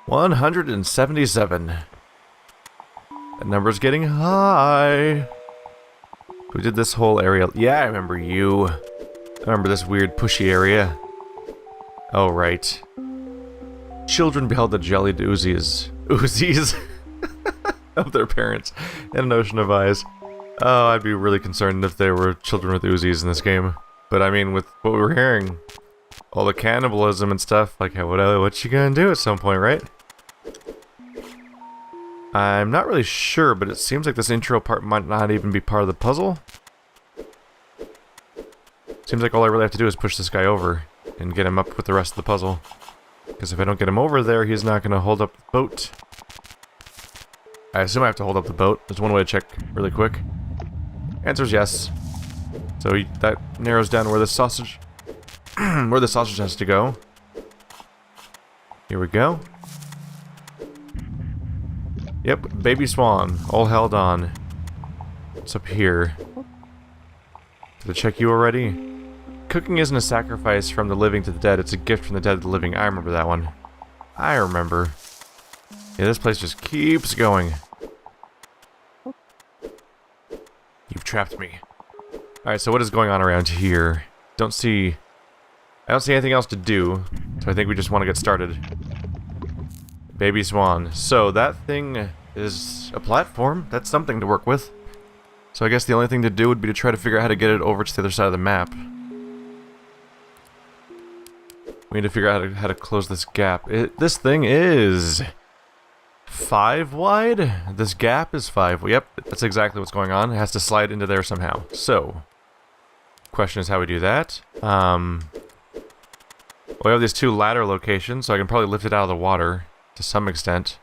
177. That number's getting high. We did this whole area. Yeah, I remember you. I remember this weird pushy area. Oh, right. Children beheld the jellied Uzis of their parents in an ocean of eyes. Oh, I'd be really concerned if there were children with Uzis in this game. But I mean, with what we were hearing, all the cannibalism and stuff, like, what you gonna do at some point, right? I'm not really sure, but it seems like this intro part might not even be part of the puzzle. Seems like all I really have to do is push this guy over and get him up with the rest of the puzzle. Because if I don't get him over there, he's not going to hold up the boat. I assume I have to hold up the boat. There's one way to check really quick. Answer's yes. So that narrows down where the sausage where the sausage has to go. Here we go. Yep, baby swan, all held on. What's up here? Did I check you already? Cooking isn't a sacrifice from the living to the dead, it's a gift from the dead to the living. I remember that one. I remember. Yeah, this place just keeps going. You've trapped me. Alright, so what is going on around here? I don't see anything else to do, so I think we just want to get started. Baby swan. So that thing is a platform. That's something to work with. So I guess the only thing to do would be to try to figure out how to get it over to the other side of the map. We need to figure out how to close this gap. This thing is 5 wide? This gap is 5. Yep, that's exactly what's going on. It has to slide into there somehow. So, question is how we do that. We have these 2 ladder locations, so I can probably lift it out of the water. To some extent.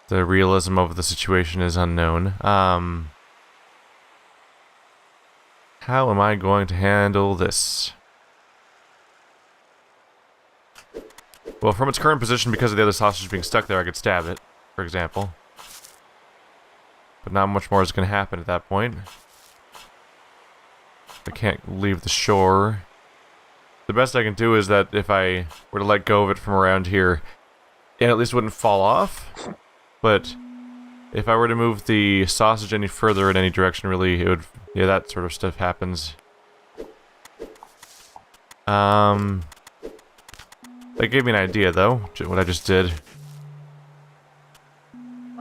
The realism of the situation is unknown. How am I going to handle this? Well, from its current position, because of the other sausage being stuck there, I could stab it, for example. But not much more is going to happen at that point. I can't leave the shore. The best I can do is that if I were to let go of it from around here, it at least wouldn't fall off, but if I were to move the sausage any further in any direction, really, it would, yeah, that sort of stuff happens. That gave me an idea, though, what I just did.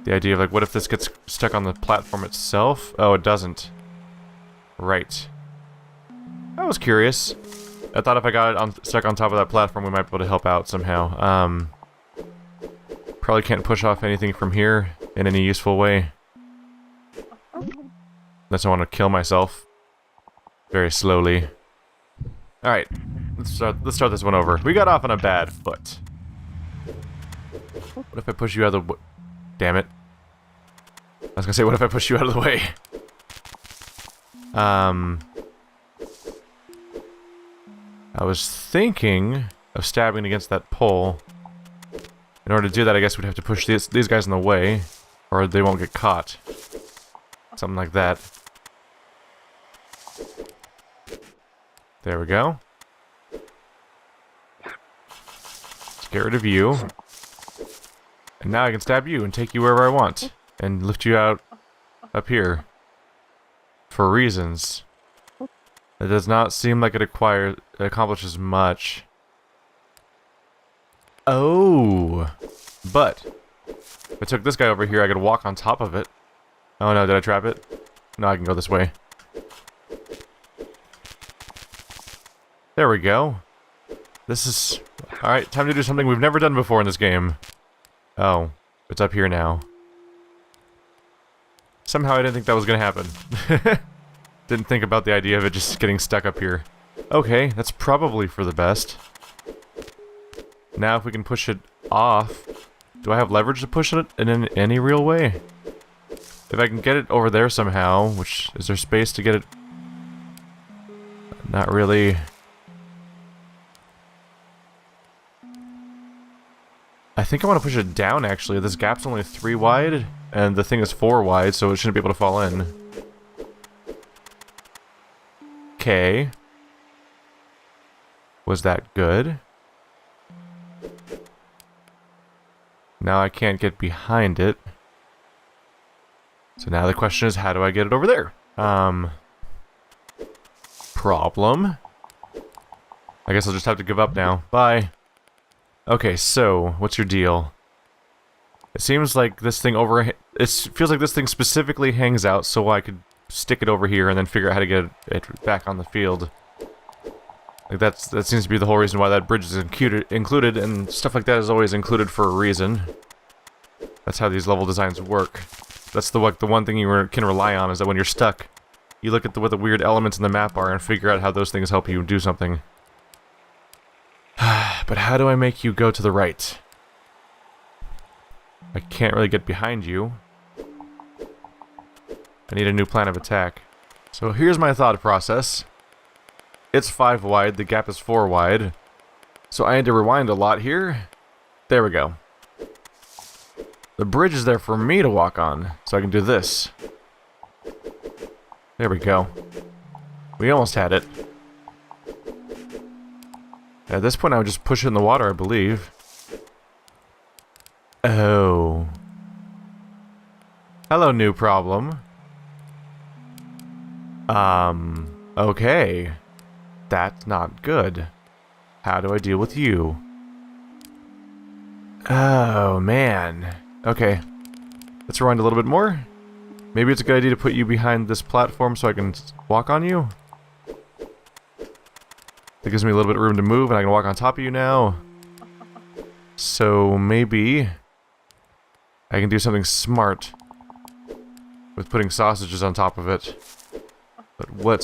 The idea of, like, what if this gets stuck on the platform itself? Oh, it doesn't. Right. I was curious. I thought if I got it stuck on top of that platform, we might be able to help out somehow. Probably can't push off anything from here in any useful way. Unless I want to kill myself. Very slowly. Alright, let's start this one over. We got off on a bad foot. What if I push you out of the damn it. I was gonna say, what if I push you out of the way? I was thinking of stabbing against that pole. In order to do that, I guess we'd have to push these guys in the way, or they won't get caught. Something like that. There we go. Let's get rid of you. And now I can stab you and take you wherever I want. And lift you out up here. For reasons. It does not seem like it accomplishes much. Oh, but if I took this guy over here, I could walk on top of it. Oh no, did I trap it? No, I can go this way. There we go. This is... Alright, time to do something we've never done before in this game. Oh, it's up here now. Somehow I didn't think that was gonna happen. Didn't think about the idea of it just getting stuck up here. Okay, that's probably for the best. Now if we can push it off, do I have leverage to push it in any real way? If I can get it over there somehow, which, is there space to get it? Not really. I think I want to push it down actually. This gap's only 3 wide, and the thing is 4 wide, so it shouldn't be able to fall in. Okay. Was that good? Now I can't get behind it. So now the question is, how do I get it over there? Problem. I guess I'll just have to give up now. Bye. Okay, so, what's your deal? It seems like this thing it feels like this thing specifically hangs out so I could stick it over here and then figure out how to get it back on the field. Like that seems to be the whole reason why that bridge is included, and stuff like that is always included for a reason. That's how these level designs work. That's the one thing you can rely on, is that when you're stuck, you look at what the weird elements in the map are and figure out how those things help you do something. But how do I make you go to the right? I can't really get behind you. I need a new plan of attack. So here's my thought process. It's 5 wide, the gap is 4 wide. So I had to rewind a lot here. There we go. The bridge is there for me to walk on, so I can do this. There we go. We almost had it. At this point I would just push it in the water, I believe. Oh. Hello, new problem. Okay. That's not good. How do I deal with you? Oh, man. Okay. Let's rewind a little bit more. Maybe it's a good idea to put you behind this platform so I can walk on you. That gives me a little bit of room to move, and I can walk on top of you now. So maybe I can do something smart with putting sausages on top of it. But what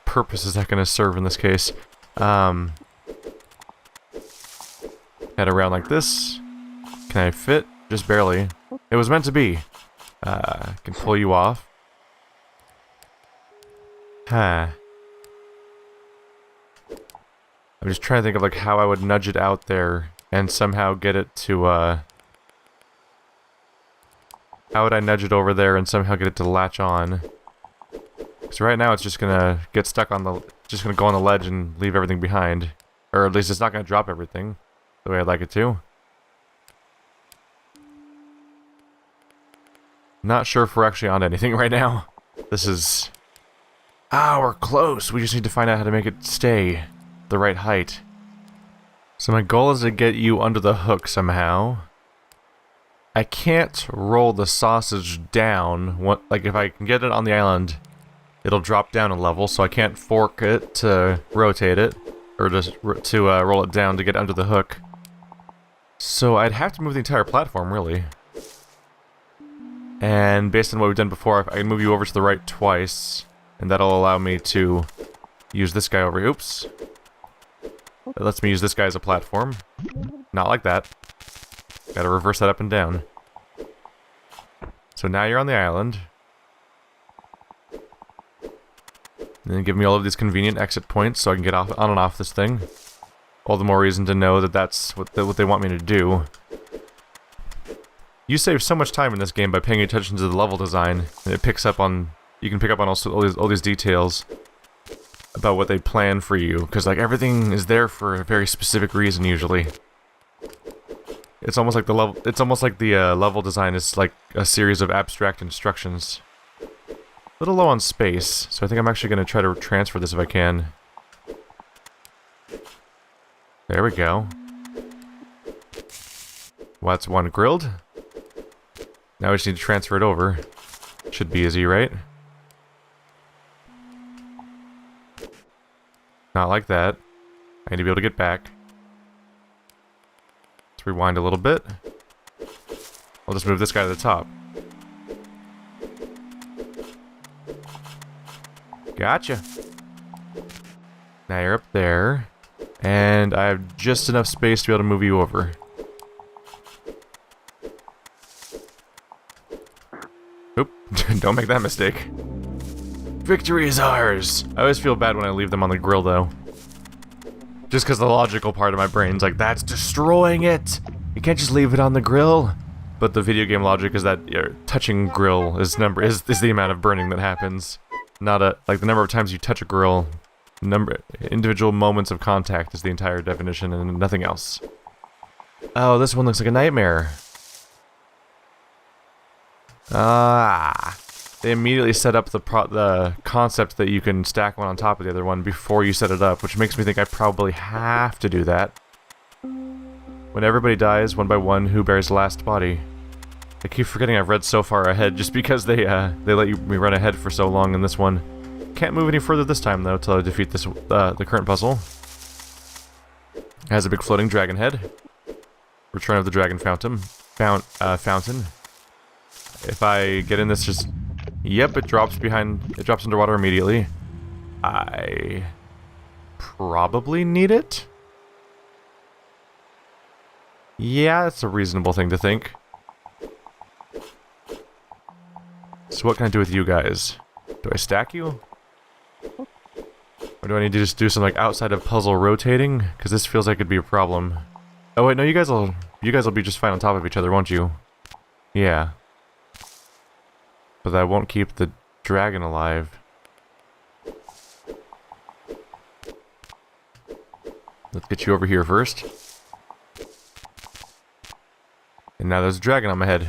purpose is that going to serve in this case? Head around like this. Can I fit? Just barely. It was meant to be. Can pull you off. Huh. I'm just trying to think of like how I would nudge it out there and somehow get it to how would I nudge it over there and somehow get it to latch on? So right now it's just gonna get stuck on just gonna go on the ledge and leave everything behind. Or at least it's not gonna drop everything the way I'd like it to. Not sure if we're actually on anything right now. This is... Ah, we're close! We just need to find out how to make it stay the right height. So my goal is to get you under the hook somehow. I can't roll the sausage down. Like if I can get it on the island, it'll drop down a level, so I can't fork it to rotate it, or just to roll it down to get under the hook. So I'd have to move the entire platform, really. And based on what we've done before, I can move you over to the right twice, and that'll allow me to use this guy over here. Oops. It lets me use this guy as a platform. Not like that. Gotta reverse that up and down. So now you're on the island. And then give me all of these convenient exit points so I can get off, on and off this thing. All the more reason to know that that's what they want me to do. You save so much time in this game by paying attention to the level design, and it picks up on... You can pick up on all these details about what they plan for you, because like everything is there for a very specific reason usually. It's almost like the level design is like a series of abstract instructions. A little low on space, so I think I'm actually going to try to transfer this if I can. There we go. Well, that's one grilled. Now we just need to transfer it over. Should be easy, right? Not like that. I need to be able to get back. Let's rewind a little bit. I'll just move this guy to the top. Gotcha. Now you're up there. And I have just enough space to be able to move you over. Oop, don't make that mistake. Victory is ours! I always feel bad when I leave them on the grill, though. Just because the logical part of my brain's like, that's destroying it! You can't just leave it on the grill! But the video game logic is that touching grill is the amount of burning that happens. Not like the number of times you touch a grill. Individual moments of contact is the entire definition and nothing else. Oh, this one looks like a nightmare. Ah. They immediately set up the concept that you can stack one on top of the other one before you set it up, which makes me think I probably have to do that. When everybody dies, one by one, who bears last body? I keep forgetting I've read so far ahead just because they let me run ahead for so long in this one. Can't move any further this time though till I defeat this the current puzzle. It has a big floating dragon head. Return of the Dragon Fountain. Fountain. If I get in this, just yep, it drops underwater immediately. I probably need it. Yeah, that's a reasonable thing to think. So what can I do with you guys? Do I stack you? Or do I need to just do some like outside of puzzle rotating? Because this feels like it'd be a problem. Oh wait, no, you guys will be just fine on top of each other, won't you? Yeah. But that won't keep the dragon alive. Let's get you over here first. And now there's a dragon on my head.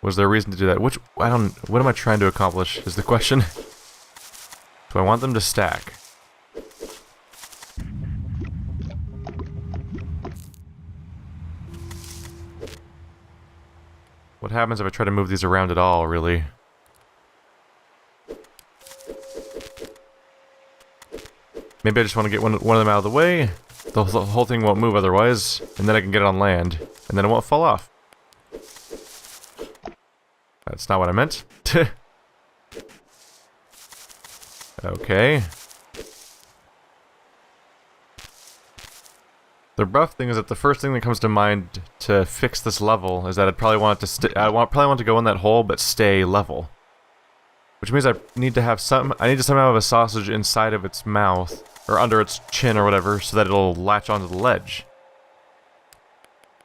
Was there a reason to do that? What am I trying to accomplish is the question. Do I want them to stack? What happens if I try to move these around at all, really? Maybe I just want to get one of them out of the way. The whole thing won't move otherwise, and then I can get it on land, and then it won't fall off. That's not what I meant. Okay. The rough thing is that the first thing that comes to mind to fix this level is that I'd probably want it to probably want to go in that hole but stay level. Which means I need to somehow have a sausage inside of its mouth, or under its chin or whatever, so that it'll latch onto the ledge.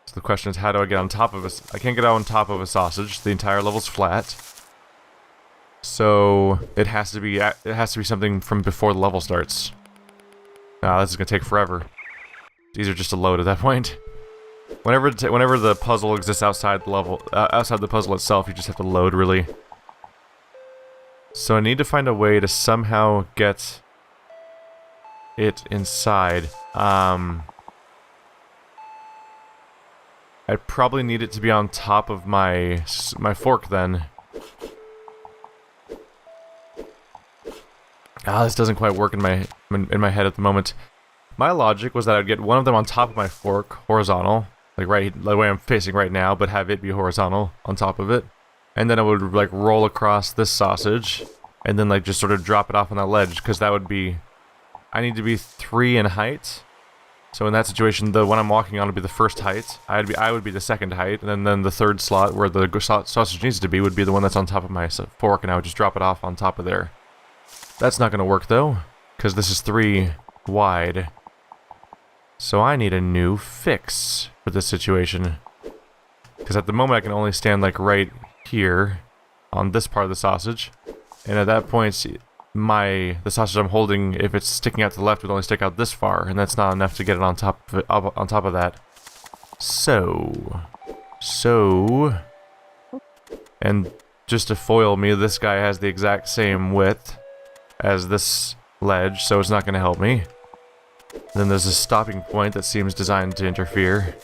So the question is, how do I get on top of it? I can't get on top of a sausage. The entire level's flat. So it has to be something from before the level starts. Ah, this is gonna take forever. These are just a load at that point. Whenever the puzzle exists outside the level, outside the puzzle itself, you just have to load, really. So I need to find a way to somehow get it inside. I probably need it to be on top of my fork then. Ah, this doesn't quite work in my head at the moment. My logic was that I'd get one of them on top of my fork, horizontal, like the way I'm facing right now, but have it be horizontal on top of it. And then I would like roll across this sausage, and then like just sort of drop it off on that ledge, because that would be... I need to be 3 in height. So in that situation, the one I'm walking on would be the first height. I would be the second height, and then the third slot where the sausage needs to be would be the one that's on top of my fork, and I would just drop it off on top of there. That's not going to work though, because this is 3 wide. So I need a new fix for this situation. Because at the moment I can only stand like right here on this part of the sausage. And at that point, the sausage I'm holding, if it's sticking out to the left, would only stick out this far, and that's not enough to get it on top of that. So, and just to foil me, this guy has the exact same width as this ledge, so it's not going to help me. Then there's a stopping point that seems designed to interfere.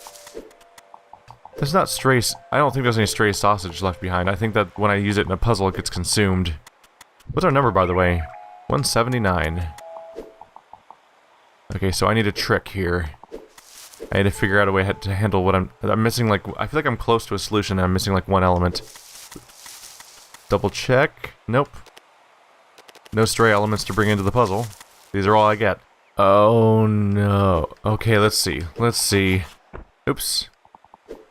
There's not stray... I don't think there's any stray sausage left behind. I think that when I use it in a puzzle, it gets consumed. What's our number, by the way? 179. Okay, so I need a trick here. I need to figure out a way to handle what I'm missing. Like, I feel like I'm close to a solution, and I'm missing like one element. Double check. Nope. No stray elements to bring into the puzzle. These are all I get. Oh no. Okay, let's see. Oops.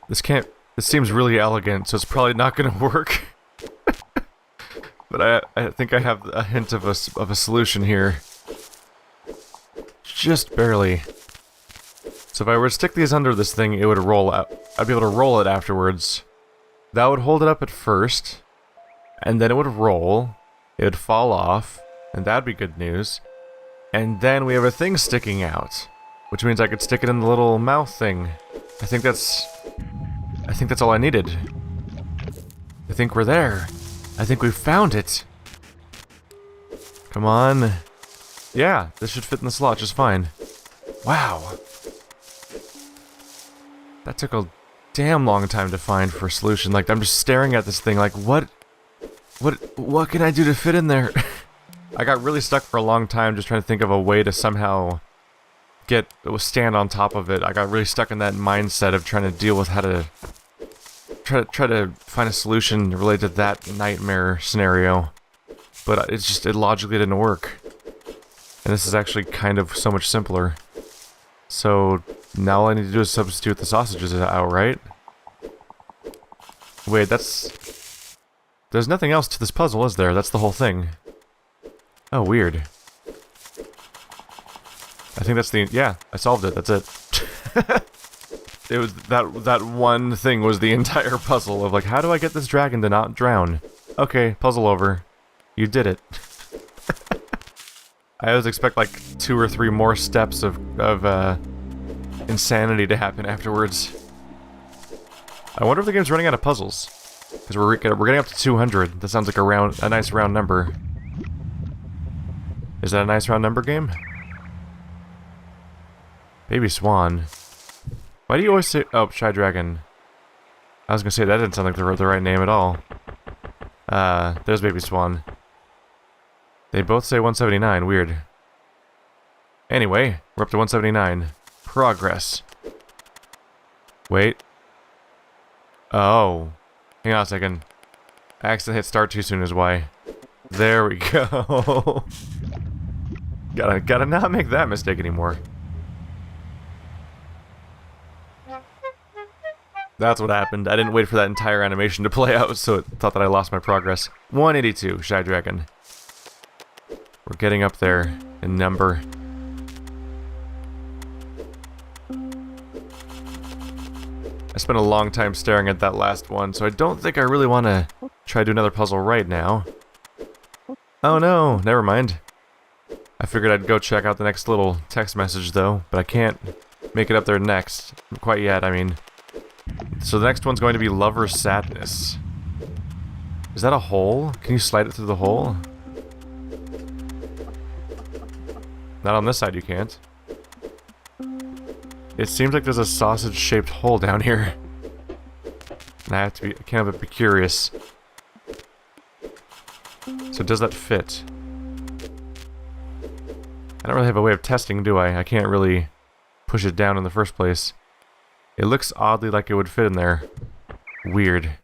This seems really elegant, so it's probably not gonna work. But I think I have a hint of a solution here. Just barely. So if I were to stick these under this thing, it would roll out. I'd be able to roll it afterwards. That would hold it up at first, and then it would roll. It would fall off, and that'd be good news. And then we have a thing sticking out, Which means I could stick it in the little mouth thing. I think that's all I needed. I think we're there. I think we found it. Come on. Yeah, this should fit in the slot just fine. Wow. That took a damn long time to find for a solution. Like, I'm just staring at this thing like, what can I do to fit in there? I got really stuck for a long time just trying to think of a way to somehow stand on top of it. I got really stuck in that mindset of trying to deal with how to try to find a solution related to that nightmare scenario. But it logically didn't work. And this is actually kind of so much simpler. So now all I need to do is substitute the sausages out, right? Wait, there's nothing else to this puzzle, is there? That's the whole thing. Oh, weird. I think that's yeah, I solved it, that's it. It was, that one thing was the entire puzzle of like, how do I get this dragon to not drown? Okay, puzzle over. You did it. I always expect like 2 or 3 more steps of insanity to happen afterwards. I wonder if the game's running out of puzzles. Because we're getting up to 200. That sounds like a nice round number. Is that a nice round number game? Baby Swan. Why do you always say... Oh, Shy Dragon. I was gonna say that didn't sound like the right name at all. There's Baby Swan. They both say 179. Weird. Anyway, we're up to 179. Progress. Wait. Oh. Hang on a second. I accidentally hit start too soon is why. There we go. Gotta not make that mistake anymore. That's what happened. I didn't wait for that entire animation to play out, so it thought that I lost my progress. 182, Shy Dragon. We're getting up there in number. I spent a long time staring at that last one, so I don't think I really want to try to do another puzzle right now. Oh no, never mind. I figured I'd go check out the next little text message though, but I can't make it up there next. Quite yet, I mean. So the next one's going to be Lover's Sadness. Is that a hole? Can you slide it through the hole? Not on this side, you can't. It seems like there's a sausage-shaped hole down here. And I can't help but be curious. So does that fit? I don't really have a way of testing, do I? I can't really push it down in the first place. It looks oddly like it would fit in there. Weird.